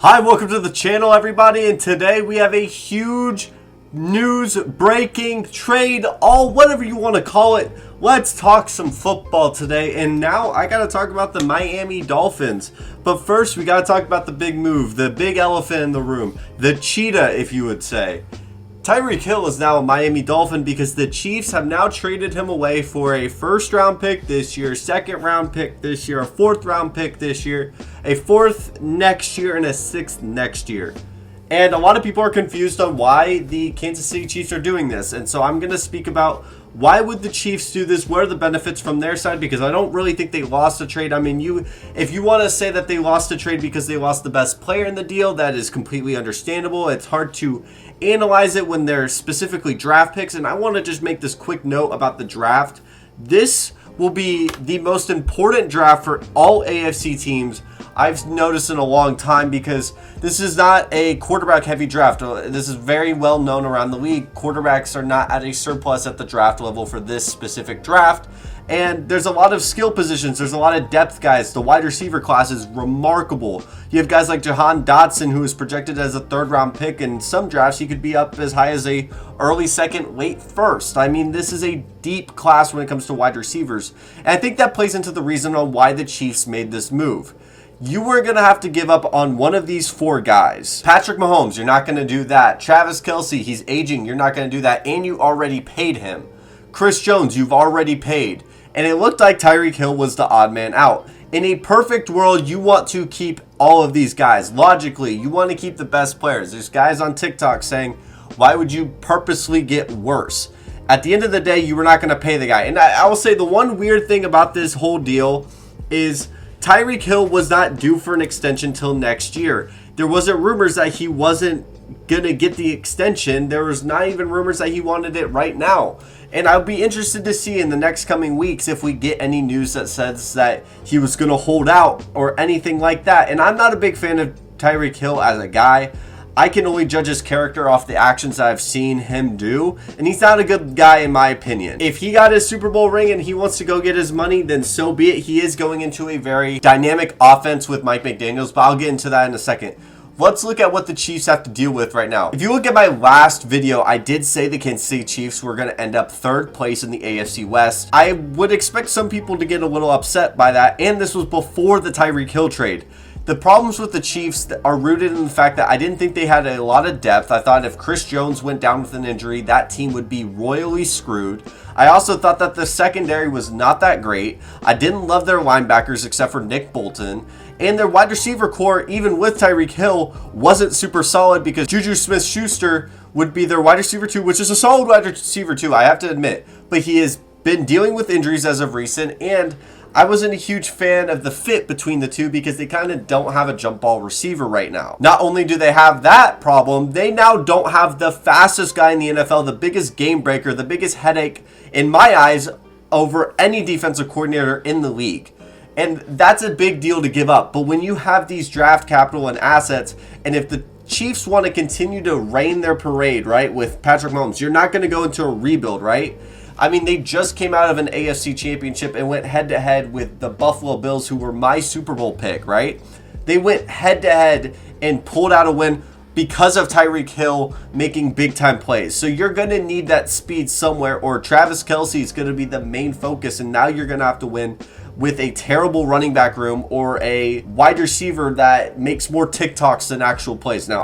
Hi, welcome to the channel, everybody, and today we have a huge news breaking trade, whatever you want to call it. Let's talk some football today, and now I gotta talk about the Miami Dolphins. But first, we gotta talk about the big move, the big elephant in the room, the cheetah, if you would say. Tyreek Hill is now a Miami Dolphin because the Chiefs have now traded him away for a first-round pick this year, second-round pick this year, a fourth-round pick this year, a fourth next year, and a sixth next year. And a lot of people are confused on why the Kansas City Chiefs are doing this. And so I'm going to speak about why would the Chiefs do this? What are the benefits from their side? Because I don't really think they lost a trade. I mean, if you want to say that they lost a trade because they lost the best player in the deal, that is completely understandable. It's hard to analyze it when they're specifically draft picks. And I want to just make this quick note about the draft. This will be the most important draft for all AFC teams I've noticed in a long time, because this is not a quarterback heavy draft. This is very well known around the league. Quarterbacks are not at a surplus at the draft level for this specific draft. And there's a lot of skill positions. There's a lot of depth guys. The wide receiver class is remarkable. You have guys like Jahan Dotson, who is projected as a third-round pick. In some drafts, he could be up as high as a early second, late first. I mean, this is a deep class when it comes to wide receivers. And I think that plays into the reason on why the Chiefs made this move. You were going to have to give up on one of these four guys. Patrick Mahomes, you're not going to do that. Travis Kelce, he's aging. You're not going to do that. And you already paid him. Chris Jones, you've already paid. And it looked like Tyreek Hill was the odd man out. In a perfect world, you want to keep all of these guys. Logically, you want to keep the best players. There's guys on TikTok saying, why would you purposely get worse? At the end of the day, you were not going to pay the guy. And I will say the one weird thing about this whole deal is Tyreek Hill was not due for an extension till next year. There wasn't rumors that he wasn't going to get the extension. There was not even rumors that he wanted it right now. And I'll be interested to see in the next coming weeks if we get any news that says that he was going to hold out or anything like that. And I'm not a big fan of Tyreek Hill as a guy. I can only judge his character off the actions I've seen him do, and he's not a good guy in my opinion. If he got his Super Bowl ring and he wants to go get his money, then so be it. He is going into a very dynamic offense with Mike McDaniels, but I'll get into that in a second. Let's look at what the Chiefs have to deal with right now. If you look at my last video, I did say the Kansas City Chiefs were going to end up third place in the AFC West. I would expect some people to get a little upset by that, and this was before the Tyreek Hill trade. The problems with the Chiefs are rooted in the fact that I didn't think they had a lot of depth. I thought if Chris Jones went down with an injury, that team would be royally screwed. I also thought that the secondary was not that great. I didn't love their linebackers except for Nick Bolton. And their wide receiver core, even with Tyreek Hill, wasn't super solid because Juju Smith-Schuster would be their wide receiver 2, which is a solid wide receiver 2, I have to admit. But he has been dealing with injuries as of recent, and I wasn't a huge fan of the fit between the two because they kind of don't have a jump ball receiver right now. Not only do they have that problem, they now don't have the fastest guy in the NFL, the biggest game breaker, the biggest headache in my eyes over any defensive coordinator in the league. And that's a big deal to give up. But when you have these draft capital and assets, and if the Chiefs want to continue to reign their parade, right, with Patrick Mahomes, you're not going to go into a rebuild, right? I mean, they just came out of an AFC championship and went head-to-head with the Buffalo Bills, who were my Super Bowl pick, right? They went head-to-head and pulled out a win because of Tyreek Hill making big-time plays. So you're going to need that speed somewhere, or Travis Kelce is going to be the main focus, and now you're going to have to win with a terrible running back room or a wide receiver that makes more TikToks than actual plays. Now,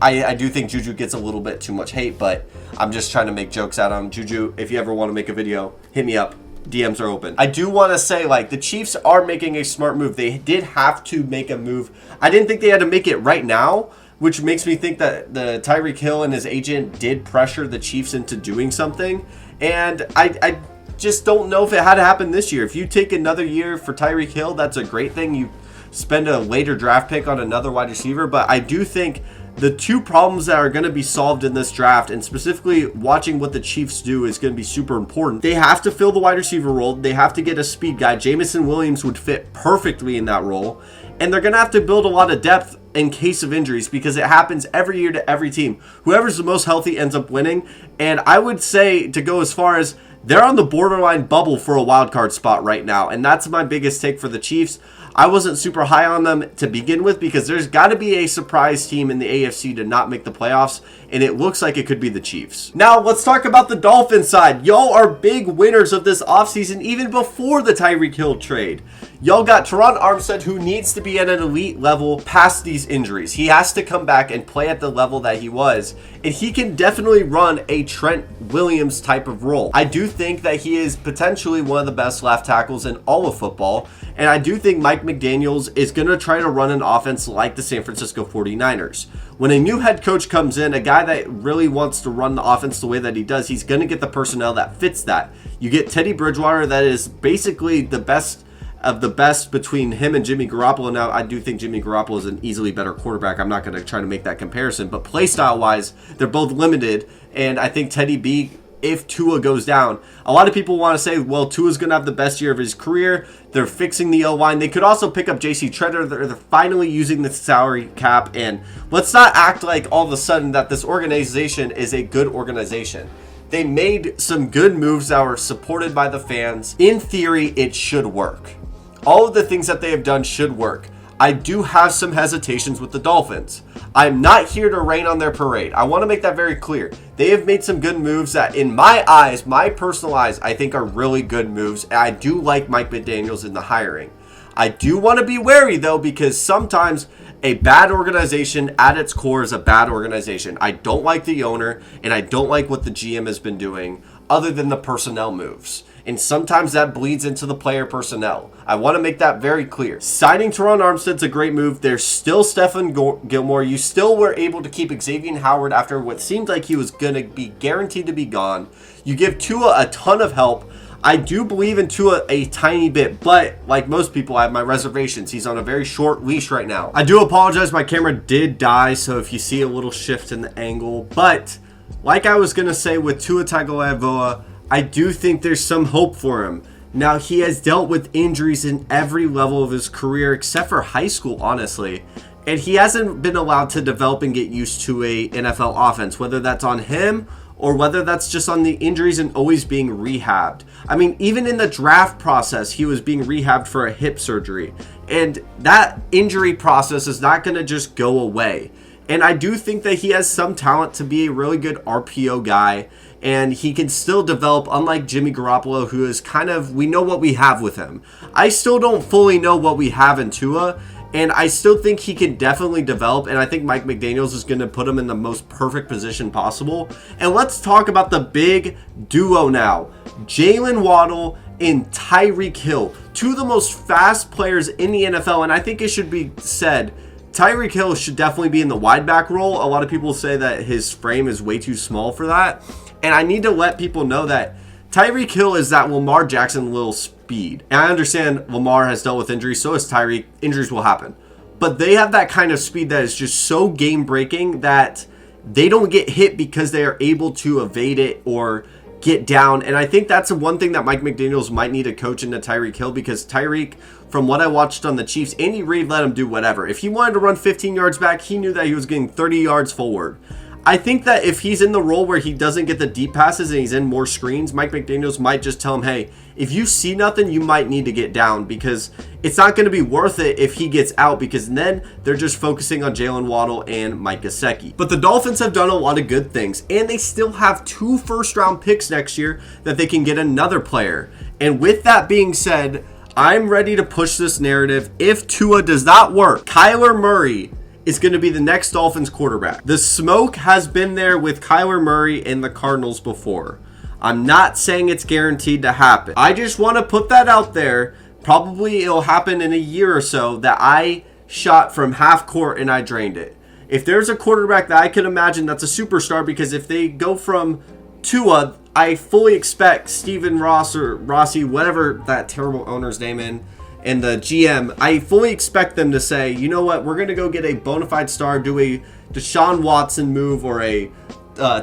I do think Juju gets a little bit too much hate, but I'm just trying to make jokes out of him. Juju, if you ever want to make a video, hit me up. DMs are open. I do want to say, like, the Chiefs are making a smart move. They did have to make a move. I didn't think they had to make it right now, which makes me think that the Tyreek Hill and his agent did pressure the Chiefs into doing something. And I just don't know if it had to happen this year. If you take another year for Tyreek Hill, that's a great thing. You spend a later draft pick on another wide receiver. But I do think the two problems that are going to be solved in this draft, and specifically watching what the Chiefs do, is going to be super important. They have to fill the wide receiver role. They have to get a speed guy. Jamison Williams would fit perfectly in that role. And they're going to have to build a lot of depth in case of injuries, because it happens every year to every team. Whoever's the most healthy ends up winning. And I would say, to go as far as, they're on the borderline bubble for a wild card spot right now, and that's my biggest take for the Chiefs. I wasn't super high on them to begin with because there's got to be a surprise team in the AFC to not make the playoffs, and it looks like it could be the Chiefs. Now, let's talk about the Dolphins side. Y'all are big winners of this offseason even before the Tyreek Hill trade. Y'all got Teron Armstead, who needs to be at an elite level past these injuries. He has to come back and play at the level that he was, and he can definitely run a Trent Williams type of role. I do think that he is potentially one of the best left tackles in all of football, and I do think Mike McDaniels is going to try to run an offense like the San Francisco 49ers. When a new head coach comes in, a guy that really wants to run the offense the way that he does, he's going to get the personnel that fits that. You get Teddy Bridgewater, that is basically the best of the best between him and Jimmy Garoppolo. Now, I do think Jimmy Garoppolo is an easily better quarterback. I'm not going to try to make that comparison, but play style wise, they're both limited, and I think Teddy B, if Tua goes down, a lot of people want to say, well, Tua's going to have the best year of his career. They're fixing the O-line. They could also pick up J.C. Treader. They're finally using the salary cap, and let's not act like all of a sudden that this organization is a good organization. They made some good moves that were supported by the fans. In theory, it should work. All of the things that they have done should work. I do have some hesitations with the Dolphins. I'm not here to rain on their parade. I want to make that very clear. They have made some good moves that, in my eyes, my personal eyes, I think are really good moves. And I do like Mike McDaniels in the hiring. I do want to be wary, though, because sometimes a bad organization at its core is a bad organization. I don't like the owner, and I don't like what the GM has been doing other than the personnel moves. And sometimes that bleeds into the player personnel. I want to make that very clear. Signing Teron Armstead's a great move. There's still Stephon Gilmore. You still were able to keep Xavier Howard after what seemed like he was going to be guaranteed to be gone. You give Tua a ton of help. I do believe in Tua a tiny bit, but like most people, I have my reservations. He's on a very short leash right now. I do apologize. My camera did die, so if you see a little shift in the angle. But like I was going to say with Tua Tagovailoa, I do think there's some hope for him. Now, he has dealt with injuries in every level of his career except for high school, honestly. And he hasn't been allowed to develop and get used to a NFL offense, whether that's on him or whether that's just on the injuries and always being rehabbed. I mean, even in the draft process, he was being rehabbed for a hip surgery. And that injury process is not going to just go away. And I do think that he has some talent to be a really good RPO guy. And he can still develop, unlike Jimmy Garoppolo, who is kind of, we know what we have with him. I still don't fully know what we have in Tua, and I still think he can definitely develop, and I think Mike McDaniels is going to put him in the most perfect position possible. And let's talk about the big duo now. Jalen Waddle and Tyreek Hill, two of the most fast players in the NFL, and I think it should be said, Tyreek Hill should definitely be in the wide back role. A lot of people say that his frame is way too small for that. And I need to let people know that Tyreek Hill is that Lamar Jackson little speed. And I understand Lamar has dealt with injuries, so has Tyreek. Injuries will happen. But they have that kind of speed that is just so game-breaking that they don't get hit because they are able to evade it or get down. And I think that's the one thing that Mike McDaniels might need to coach into Tyreek Hill, because Tyreek, from what I watched on the Chiefs, Andy Reid let him do whatever. If he wanted to run 15 yards back, he knew that he was getting 30 yards forward. I think that if he's in the role where he doesn't get the deep passes and he's in more screens, Mike McDaniels might just tell him, hey, if you see nothing, you might need to get down, because it's not going to be worth it if he gets out, because then they're just focusing on Jalen Waddle and Mike Gesicki. But the Dolphins have done a lot of good things, and they still have 2 first-round picks next year that they can get another player. And with that being said, I'm ready to push this narrative. If Tua does not work, Kyler Murray is going to be the next Dolphins quarterback. The smoke has been there with Kyler Murray and the Cardinals before. I'm not saying it's guaranteed to happen. I just want to put that out there. Probably it'll happen in a year or so that I shot from half court and I drained it. If there's a quarterback that I can imagine that's a superstar, because if they go from Tua, I fully expect Stephen Ross or Rossi, whatever that terrible owner's name in, and the GM, I fully expect them to say, you know what, we're going to go get a bona fide star, do a Deshaun Watson move or a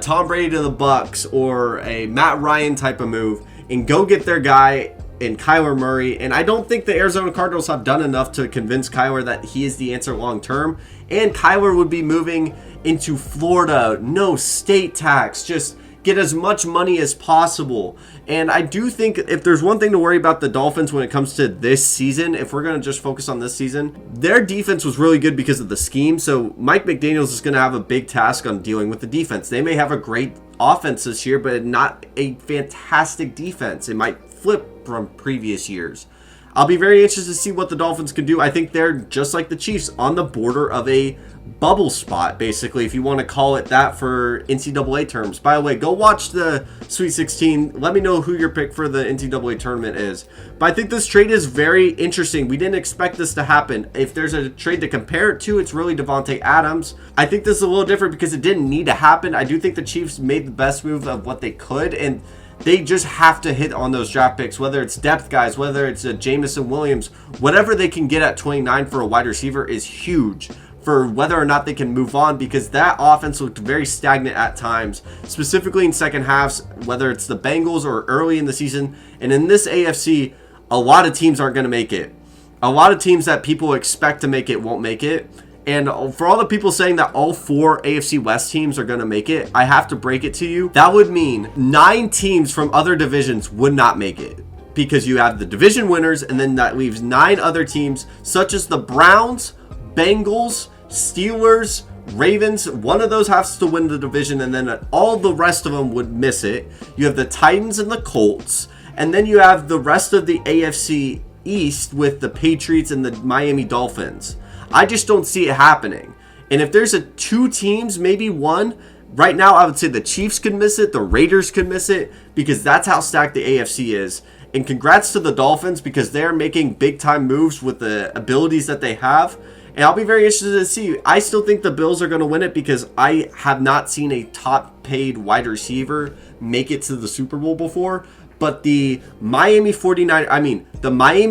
Tom Brady to the Bucks or a Matt Ryan type of move, and go get their guy in Kyler Murray. And I don't think the Arizona Cardinals have done enough to convince Kyler that he is the answer long term. And Kyler would be moving into Florida, no state tax, just get as much money as possible. And I do think if there's one thing to worry about the Dolphins when it comes to this season, if we're going to just focus on this season, their defense was really good because of the scheme. So Mike McDaniels is going to have a big task on dealing with the defense. They may have a great offense this year, but not a fantastic defense. It might flip from previous years. I'll be very interested to see what the Dolphins can do. I think they're just like the Chiefs on the border of a bubble spot, basically, if you want to call it that for NCAA terms. By the way, go watch the Sweet 16. Let me know who your pick for the NCAA tournament is. But I think this trade is very interesting. We didn't expect this to happen. If there's a trade to compare it to, it's really Devontae Adams. I think this is a little different because it didn't need to happen. I do think the Chiefs made the best move of what they could, and they just have to hit on those draft picks, whether it's depth guys, whether it's a Jamison Williams, whatever they can get at 29 for a wide receiver is huge for whether or not they can move on, because that offense looked very stagnant at times, specifically in second halves, whether it's the Bengals or early in the season. And in this AFC, a lot of teams aren't going to make it. A lot of teams that people expect to make it won't make it. And for all the people saying that all 4 AFC West teams are going to make it, I have to break it to you. That would mean 9 teams from other divisions would not make it, because you have the division winners, and then that leaves 9 other teams, such as the Browns, Bengals, Steelers, Ravens. One of those has to win the division, and then all the rest of them would miss it. You have the Titans and the Colts, and then you have the rest of the AFC East with the Patriots and the Miami Dolphins. I just don't see it happening. And if there's 2 teams, maybe one, right now I would say the Chiefs could miss it, the Raiders could miss it, because that's how stacked the AFC is. And congrats to the Dolphins, because they're making big time moves with the abilities that they have. And I'll be very interested to see. I still think the Bills are going to win it, because I have not seen a top paid wide receiver make it to the Super Bowl before. But the Miami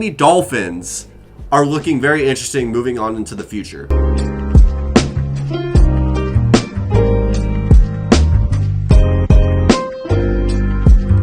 Dolphins are looking very interesting moving on into the future.